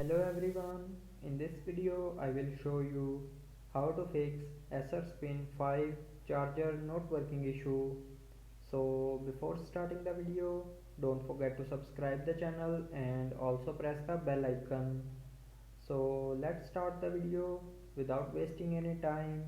Hello everyone, in this video I will show you how to fix Acer Spin 5 charger not working issue. So before starting the video, don't forget to subscribe the channel and also press the bell icon. So let's start the video without wasting any time.